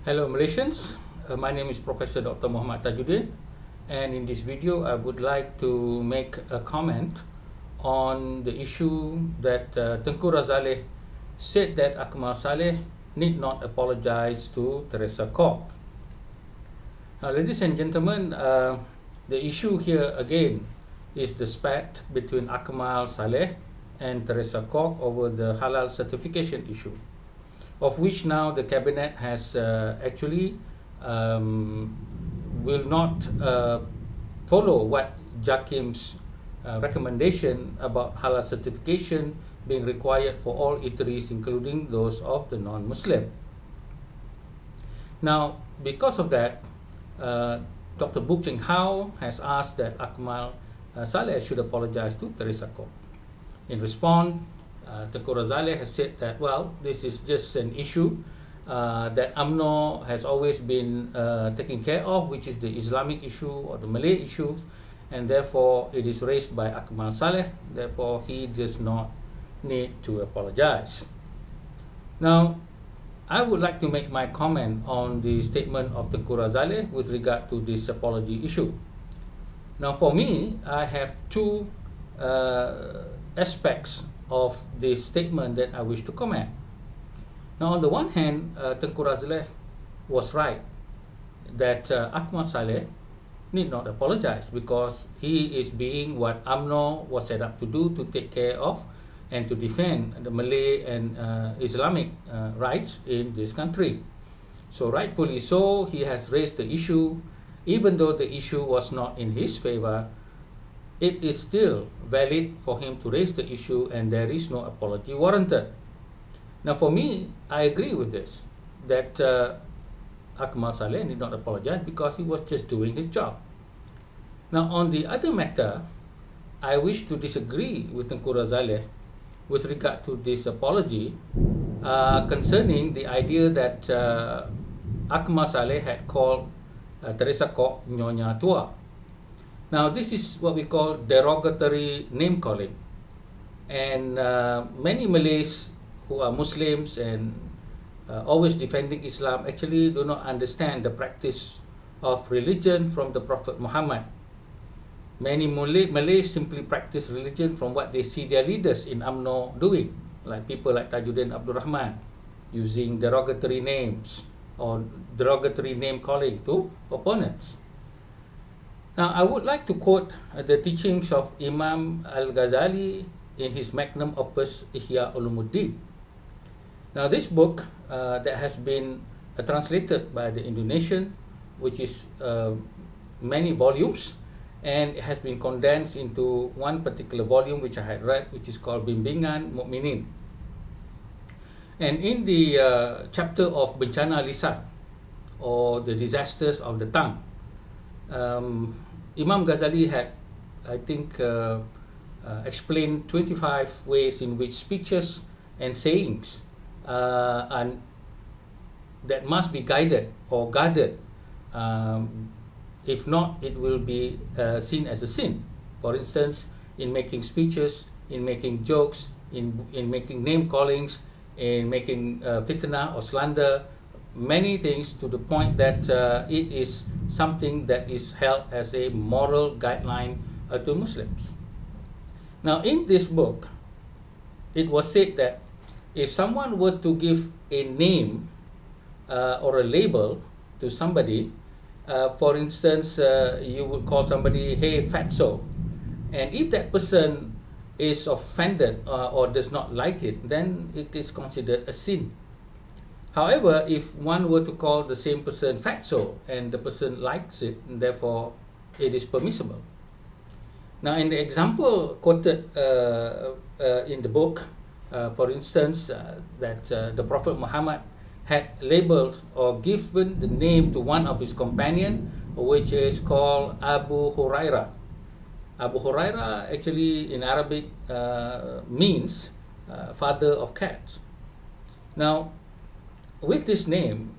Hello Malaysians, my name is Professor Dr. Muhammad Tajuddin, and in this video I would like to make a comment on the issue that Tengku Razaleigh said that Akmal Saleh need not apologize to Teresa Kok. Now, ladies and gentlemen, the issue here again is the spat between Akmal Saleh and Teresa Kok over the Halal certification issue, of which now the cabinet has actually will not follow what Jakim's recommendation about halal certification being required for all eateries, including those of the non-Muslim. Now, because of that, Dr. Book Cheng Hao has asked that Akmal Saleh should apologize to Teresa Kok. In response, Tengku Razaleigh has said that, well, this is just an issue that UMNO has always been taking care of, which is the Islamic issue or the Malay issue, and therefore it is raised by Akmal Saleh, therefore he does not need to apologize. Now, I would like to make my comment on the statement of Tengku Razaleigh with regard to this apology issue. Now, for me, I have two aspects of this statement that I wish to comment. Now, on the one hand, Tengku Razaleigh was right that Akmal Saleh need not apologize because he is being what UMNO was set up to do, to take care of and to defend the Malay and Islamic rights in this country. So rightfully so, he has raised the issue. Even though the issue was not in his favor, it is still valid for him to raise the issue, and there is no apology warranted. Now, for me, I agree with this, that Akmal Saleh need not apologize because he was just doing his job. Now, on the other matter, I wish to disagree with Tengku Razaleigh with regard to this apology concerning the idea that Akmal Saleh had called Teresa Kok Nyonya Tua. Now, this is what we call derogatory name calling, and many Malays who are Muslims and always defending Islam actually do not understand the practice of religion from the Prophet Muhammad. Many Malays simply practice religion from what they see their leaders in UMNO doing, like people like Tajuddin Abdul Rahman, using derogatory names or derogatory name calling to opponents. Now, I would like to quote the teachings of Imam Al-Ghazali in his magnum opus Ihya Ulumuddin. Now, this book that has been translated by the Indonesian, which is many volumes, and it has been condensed into one particular volume which I had read, which is called Bimbingan Mukminin. And in the chapter of Bencana Lisan, or the disasters of the tongue, Imam Ghazali had, I think, explained 25 ways in which speeches and sayings and that must be guided or guarded. If not, it will be seen as a sin. For instance, in making speeches, in making jokes, in making name callings, in making fitna or slander, many things, to the point that it is something that is held as a moral guideline to Muslims. Now, in this book, it was said that if someone were to give a name or a label to somebody, for instance, you would call somebody, hey, fatso, and if that person is offended or does not like it, then it is considered a sin. However, if one were to call the same person fatso and the person likes it, therefore it is permissible. Now, in the example quoted in the book, for instance, that the Prophet Muhammad had labeled or given the name to one of his companion, which is called Abu Hurairah. Abu Hurairah actually in Arabic means father of cats. Now, with this name,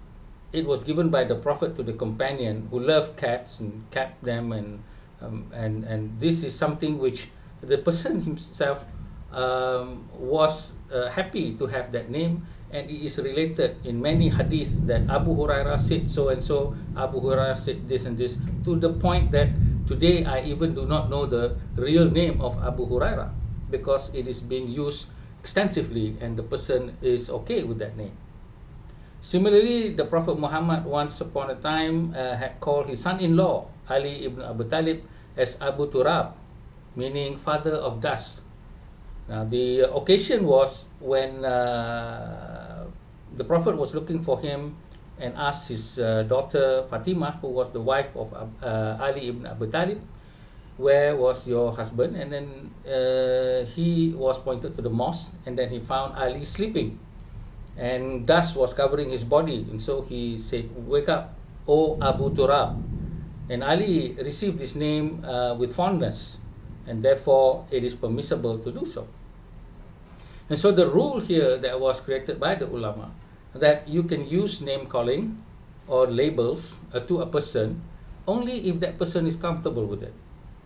it was given by the Prophet to the companion who loved cats and kept them, and this is something which the person himself was happy to have that name, and it is related in many hadith that Abu Hurairah said so and so, Abu Hurairah said this and this, to the point that today I even do not know the real name of Abu Hurairah, because it is being used extensively and the person is okay with that name. Similarly, the Prophet Muhammad once upon a time had called his son-in-law Ali ibn Abu Talib as Abu Turab, meaning father of dust. Now, the occasion was when the Prophet was looking for him and asked his daughter Fatimah, who was the wife of Ali ibn Abu Talib, where was your husband? And then he was pointed to the mosque, and then he found Ali sleeping, and dust was covering his body, and so he said, "Wake up, O Abu Turab." And Ali received this name with fondness, and therefore it is permissible to do so. And so the rule here that was created by the ulama, that you can use name calling or labels to a person only if that person is comfortable with it.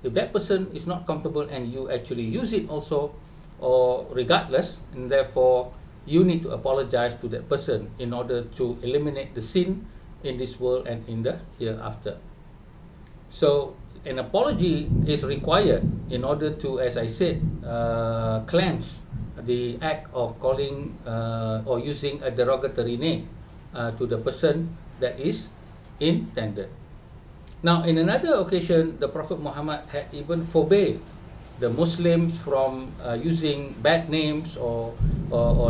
If that person is not comfortable and you actually use it also, or regardless, and therefore you need to apologize to that person in order to eliminate the sin in this world and in the hereafter. So an apology is required in order to, as I said, cleanse the act of calling or using a derogatory name to the person that is intended. Now, in another occasion, the Prophet Muhammad had even forbade the Muslims from using bad names or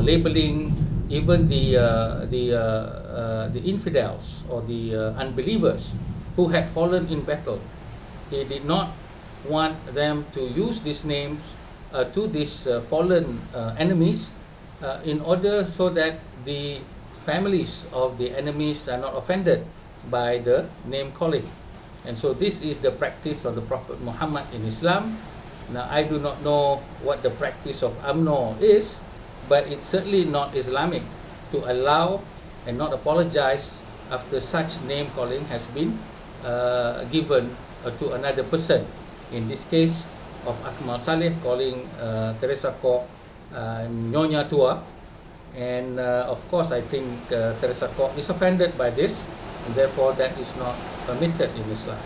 labeling even the infidels or the unbelievers who had fallen in battle. He did not want them to use these names to these fallen enemies in order so that the families of the enemies are not offended by the name calling. And so this is the practice of the Prophet Muhammad in Islam. Now, I do not know what the practice of UMNO is, but it's certainly not Islamic to allow and not apologize after such name calling has been given to another person. In this case of Akmal Saleh calling Teresa Nyonya Tua, and of course I think Teresa is offended by this, and therefore that is not permitted in Islam.